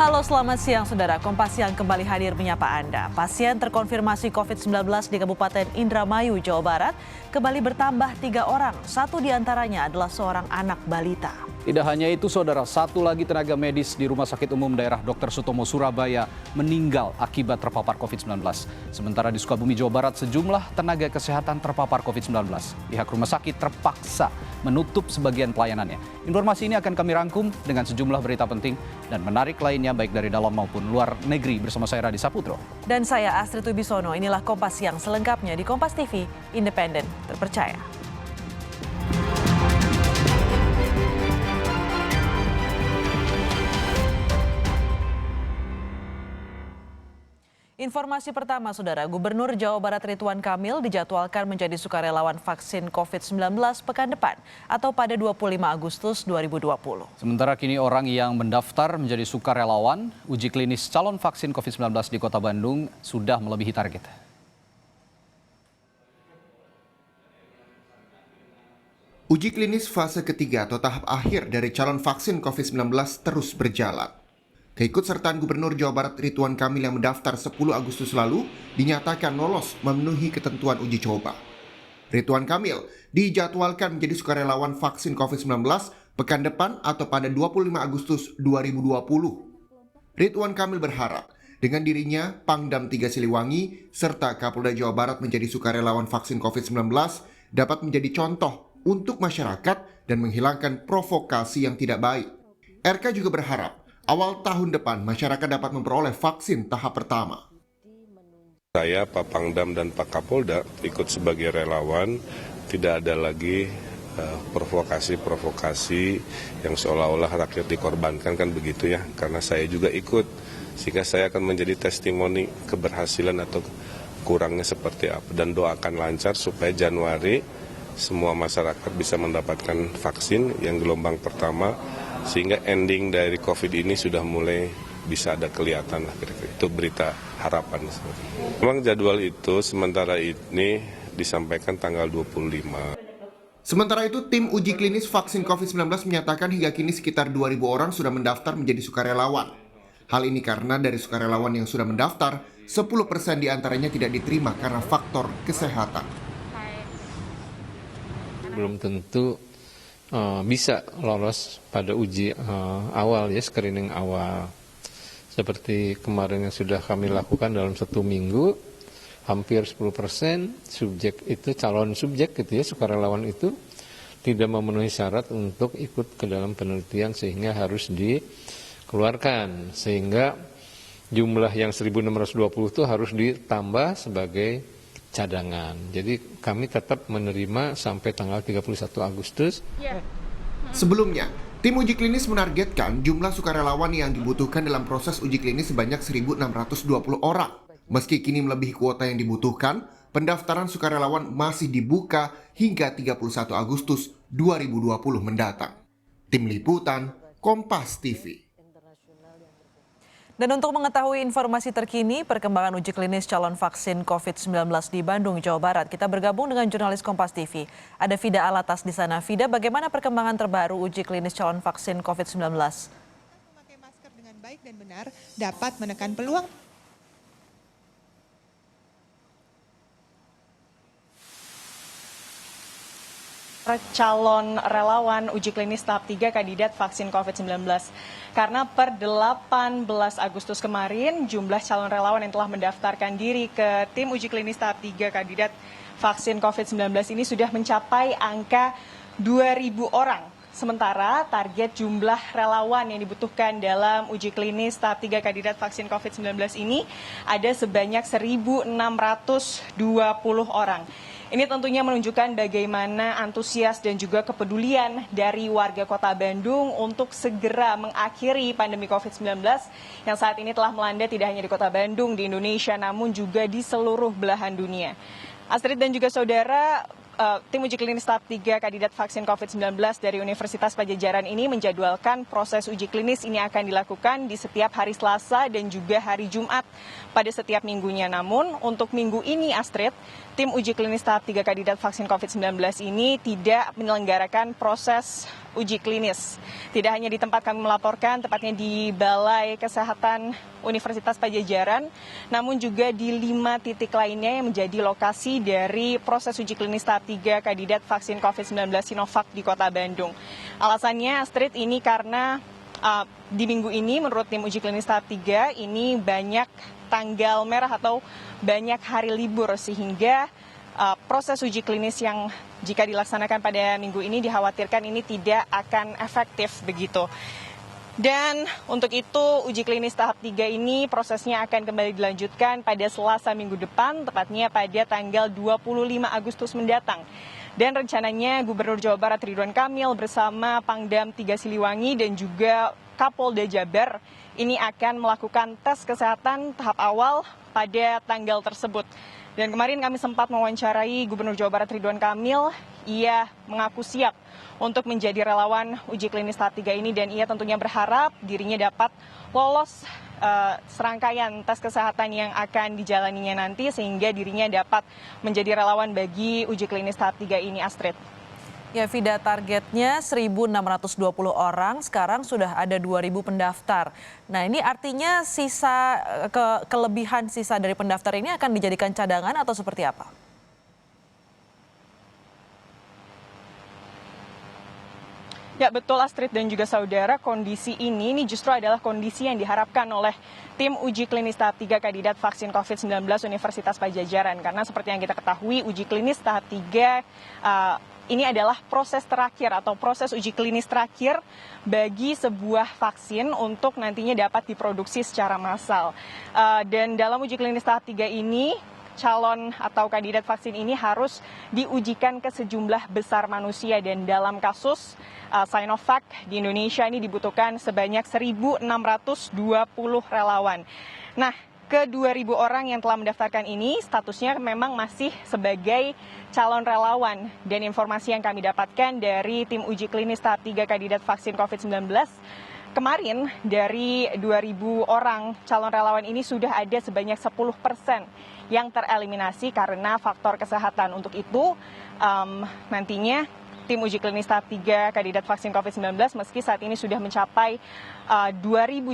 Halo, selamat siang saudara. Kompas Siang kembali hadir menyapa Anda. Pasien terkonfirmasi COVID-19 di Kabupaten Indramayu, Jawa Barat kembali bertambah 3 orang. Satu diantaranya adalah seorang anak balita. Tidak hanya itu, saudara, satu lagi tenaga medis di Rumah Sakit Umum Daerah Dr. Sutomo, Surabaya meninggal akibat terpapar COVID-19. Sementara di Sukabumi, Jawa Barat, sejumlah tenaga kesehatan terpapar COVID-19. Pihak rumah sakit terpaksa menutup sebagian pelayanannya. Informasi ini akan kami rangkum dengan sejumlah berita penting dan menarik lainnya baik dari dalam maupun luar negeri bersama saya Radi Saputro. Dan saya Astrid Wibisono. Inilah Kompas Siang selengkapnya di Kompas TV, independen, terpercaya. Informasi pertama, saudara, Gubernur Jawa Barat Ridwan Kamil dijadwalkan menjadi sukarelawan vaksin COVID-19 pekan depan atau pada 25 Agustus 2020. Sementara kini orang yang mendaftar menjadi sukarelawan, uji klinis calon vaksin COVID-19 di Kota Bandung sudah melebihi target. Uji klinis fase ketiga atau tahap akhir dari calon vaksin COVID-19 terus berjalan. Keikutsertaan Gubernur Jawa Barat Ridwan Kamil yang mendaftar 10 Agustus lalu dinyatakan lolos memenuhi ketentuan uji coba. Ridwan Kamil dijadwalkan menjadi sukarelawan vaksin COVID-19 pekan depan atau pada 25 Agustus 2020. Ridwan Kamil berharap dengan dirinya, Pangdam 3 Siliwangi, serta Kapolda Jawa Barat menjadi sukarelawan vaksin COVID-19 dapat menjadi contoh untuk masyarakat dan menghilangkan provokasi yang tidak baik. RK juga berharap awal tahun depan masyarakat dapat memperoleh vaksin tahap pertama. Saya, Pak Pangdam dan Pak Kapolda ikut sebagai relawan, tidak ada lagi provokasi-provokasi yang seolah-olah rakyat dikorbankan, kan begitu ya, karena saya juga ikut, sehingga saya akan menjadi testimoni keberhasilan atau kurangnya seperti apa, dan doakan lancar supaya Januari semua masyarakat bisa mendapatkan vaksin yang gelombang pertama, sehingga ending dari COVID ini sudah mulai bisa ada kelihatan lah kira-kira. Itu berita harapan. Memang jadwal itu sementara ini disampaikan tanggal 25. Sementara itu, tim uji klinis vaksin COVID-19 menyatakan hingga kini sekitar 2.000 orang sudah mendaftar menjadi sukarelawan. Hal ini karena dari sukarelawan yang sudah mendaftar, 10% diantaranya tidak diterima karena faktor kesehatan. Belum tentu bisa lolos pada uji awal ya, screening awal. Seperti kemarin yang sudah kami lakukan dalam 1 minggu, hampir 10% subjek itu, calon subjek gitu ya, sukarelawan itu tidak memenuhi syarat untuk ikut ke dalam penelitian sehingga harus dikeluarkan. Sehingga jumlah yang 1.620 itu harus ditambah sebagai cadangan. Jadi kami tetap menerima sampai tanggal 31 Agustus. Sebelumnya, tim uji klinis menargetkan jumlah sukarelawan yang dibutuhkan dalam proses uji klinis sebanyak 1.620 orang. Meski kini melebihi kuota yang dibutuhkan, pendaftaran sukarelawan masih dibuka hingga 31 Agustus 2020 mendatang. Tim Liputan, Kompas TV. Dan untuk mengetahui informasi terkini perkembangan uji klinis calon vaksin COVID-19 di Bandung, Jawa Barat, kita bergabung dengan jurnalis Kompas TV. Ada Fida Alatas di sana. Fida, bagaimana perkembangan terbaru uji klinis calon vaksin COVID-19? Memakai masker dengan baik dan benar dapat menekan peluang calon relawan uji klinis tahap 3 kandidat vaksin COVID-19. Karena per 18 Agustus kemarin, jumlah calon relawan yang telah mendaftarkan diri ke tim uji klinis tahap 3 kandidat vaksin COVID-19 ini sudah mencapai angka 2.000 orang. Sementara target jumlah relawan yang dibutuhkan dalam uji klinis tahap 3 kandidat vaksin COVID-19 ini ada sebanyak 1.620 orang. Ini tentunya menunjukkan bagaimana antusias dan juga kepedulian dari warga Kota Bandung untuk segera mengakhiri pandemi COVID-19 yang saat ini telah melanda tidak hanya di Kota Bandung, di Indonesia, namun juga di seluruh belahan dunia. Astrid dan juga saudara, tim uji klinis tahap 3 kandidat vaksin COVID-19 dari Universitas Padjadjaran ini menjadwalkan proses uji klinis ini akan dilakukan di setiap hari Selasa dan juga hari Jumat pada setiap minggunya. Namun untuk minggu ini, Astrid, tim uji klinis tahap 3 kandidat vaksin COVID-19 ini tidak menyelenggarakan proses uji klinis. Tidak hanya di tempat kami melaporkan, tepatnya di Balai Kesehatan Universitas Padjadjaran, namun juga di 5 titik lainnya yang menjadi lokasi dari proses uji klinis tahap 3 kandidat vaksin COVID-19 Sinovac di Kota Bandung. Alasannya, Astrid, ini karena di minggu ini menurut tim uji klinis tahap 3 ini banyak tanggal merah atau banyak hari libur sehingga proses uji klinis yang jika dilaksanakan pada minggu ini dikhawatirkan ini tidak akan efektif begitu. Dan untuk itu uji klinis tahap 3 ini prosesnya akan kembali dilanjutkan pada Selasa minggu depan, tepatnya pada tanggal 25 Agustus mendatang. Dan rencananya Gubernur Jawa Barat Ridwan Kamil bersama Pangdam 3 Siliwangi dan juga Kapolda Jabar ini akan melakukan tes kesehatan tahap awal pada tanggal tersebut. Dan kemarin kami sempat mewawancarai Gubernur Jawa Barat Ridwan Kamil, ia mengaku siap untuk menjadi relawan uji klinis tahap 3 ini dan ia tentunya berharap dirinya dapat lolos serangkaian tes kesehatan yang akan dijalaninya nanti sehingga dirinya dapat menjadi relawan bagi uji klinis tahap 3 ini, Astrid. Ya, Vida, targetnya 1.620 orang, sekarang sudah ada 2.000 pendaftar. Nah, ini artinya kelebihan sisa dari pendaftar ini akan dijadikan cadangan atau seperti apa? Ya, betul, Astrid dan juga saudara, kondisi ini justru adalah kondisi yang diharapkan oleh tim uji klinis tahap 3 kandidat vaksin COVID-19 Universitas Padjadjaran. Karena seperti yang kita ketahui, uji klinis tahap 3 ini adalah proses terakhir atau proses uji klinis terakhir bagi sebuah vaksin untuk nantinya dapat diproduksi secara massal. Dan dalam uji klinis tahap 3 ini, calon atau kandidat vaksin ini harus diujikan ke sejumlah besar manusia dan dalam kasus Sinovac di Indonesia ini dibutuhkan sebanyak 1.620 relawan. Nah, ke 2.000 orang yang telah mendaftarkan ini statusnya memang masih sebagai calon relawan dan informasi yang kami dapatkan dari tim uji klinis tahap 3 kandidat vaksin COVID-19 kemarin dari 2.000 orang calon relawan ini sudah ada sebanyak 10% yang tereliminasi karena faktor kesehatan. Untuk itu nantinya tim uji klinis tahap 3 kandidat vaksin COVID-19 meski saat ini sudah mencapai 2.000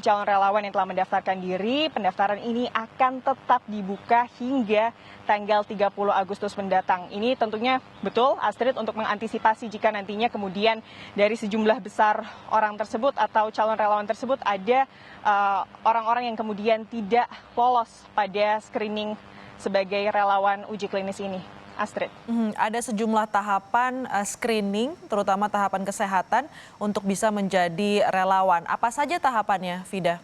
calon relawan yang telah mendaftarkan diri, pendaftaran ini akan tetap dibuka hingga tanggal 30 Agustus mendatang. Ini tentunya betul, Astrid, untuk mengantisipasi jika nantinya kemudian dari sejumlah besar orang tersebut atau calon relawan tersebut ada orang-orang yang kemudian tidak lolos pada screening sebagai relawan uji klinis ini. Astrid. Ada sejumlah tahapan screening, terutama tahapan kesehatan untuk bisa menjadi relawan. Apa saja tahapannya, Vida?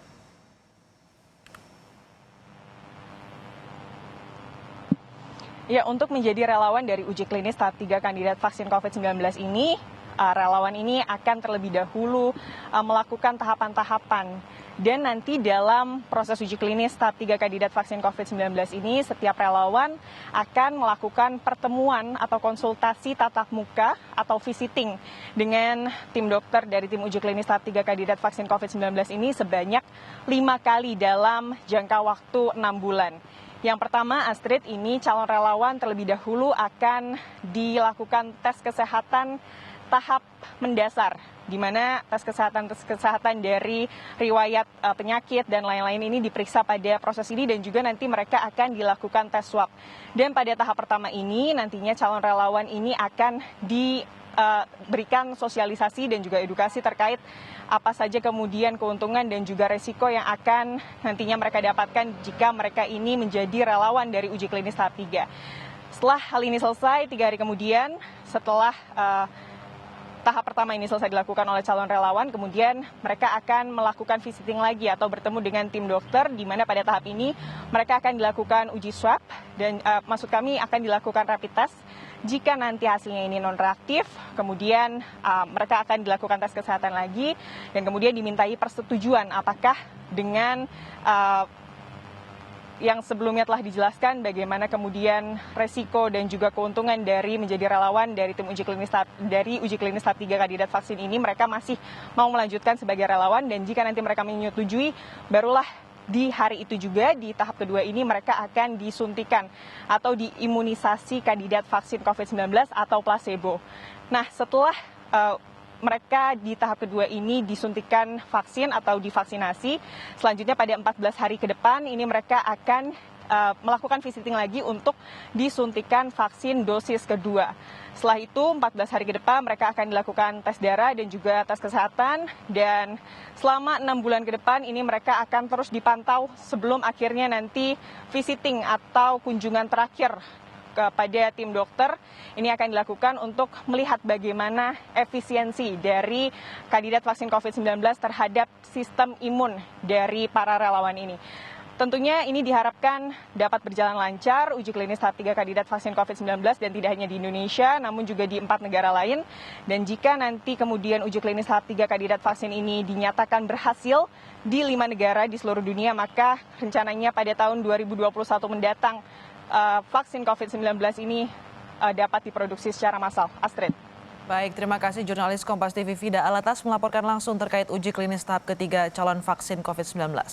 Ya, untuk menjadi relawan dari uji klinis tahap 3 kandidat vaksin COVID-19 ini, relawan ini akan terlebih dahulu melakukan tahapan-tahapan. Dan nanti dalam proses uji klinis tahap 3 kandidat vaksin COVID-19 ini, setiap relawan akan melakukan pertemuan atau konsultasi tatap muka atau visiting dengan tim dokter dari tim uji klinis tahap 3 kandidat vaksin COVID-19 ini sebanyak 5 kali dalam jangka waktu 6 bulan. Yang pertama, Astrid, ini calon relawan terlebih dahulu akan dilakukan tes kesehatan tahap mendasar, di mana tes kesehatan dari riwayat penyakit dan lain-lain ini diperiksa pada proses ini dan juga nanti mereka akan dilakukan tes swab. Dan pada tahap pertama ini nantinya calon relawan ini akan diberikan sosialisasi dan juga edukasi terkait apa saja kemudian keuntungan dan juga resiko yang akan nantinya mereka dapatkan jika mereka ini menjadi relawan dari uji klinis tahap 3. Setelah hal ini selesai, 3 hari kemudian setelah tahap pertama ini selesai dilakukan oleh calon relawan, kemudian mereka akan melakukan visiting lagi atau bertemu dengan tim dokter, di mana pada tahap ini mereka akan dilakukan uji swab dan maksud kami akan dilakukan rapid test. Jika nanti hasilnya ini non-reaktif, kemudian mereka akan dilakukan tes kesehatan lagi dan kemudian dimintai persetujuan apakah dengan yang sebelumnya telah dijelaskan bagaimana kemudian resiko dan juga keuntungan dari menjadi relawan dari tim uji klinis tahap 3 kandidat vaksin ini, mereka masih mau melanjutkan sebagai relawan dan jika nanti mereka menyetujui, barulah di hari itu juga di tahap kedua ini mereka akan disuntikan atau diimunisasi kandidat vaksin COVID-19 atau placebo. Nah, setelah mereka di tahap kedua ini disuntikan vaksin atau divaksinasi. Selanjutnya pada 14 hari ke depan ini mereka akan melakukan visiting lagi untuk disuntikan vaksin dosis kedua. Setelah itu 14 hari ke depan mereka akan dilakukan tes darah dan juga tes kesehatan, dan selama 6 bulan ke depan ini mereka akan terus dipantau sebelum akhirnya nanti visiting atau kunjungan terakhir kepada tim dokter. Ini akan dilakukan untuk melihat bagaimana efisiensi dari kandidat vaksin COVID-19 terhadap sistem imun dari para relawan ini. Tentunya ini diharapkan dapat berjalan lancar uji klinis tahap 3 kandidat vaksin COVID-19 dan tidak hanya di Indonesia namun juga di 4 negara lain. Dan jika nanti kemudian uji klinis tahap 3 kandidat vaksin ini dinyatakan berhasil di 5 negara di seluruh dunia, maka rencananya pada tahun 2021 mendatang vaksin COVID-19 ini dapat diproduksi secara massal. Astrid. Baik, terima kasih jurnalis Kompas TV Vida Alatas melaporkan langsung terkait uji klinis tahap ketiga calon vaksin COVID-19.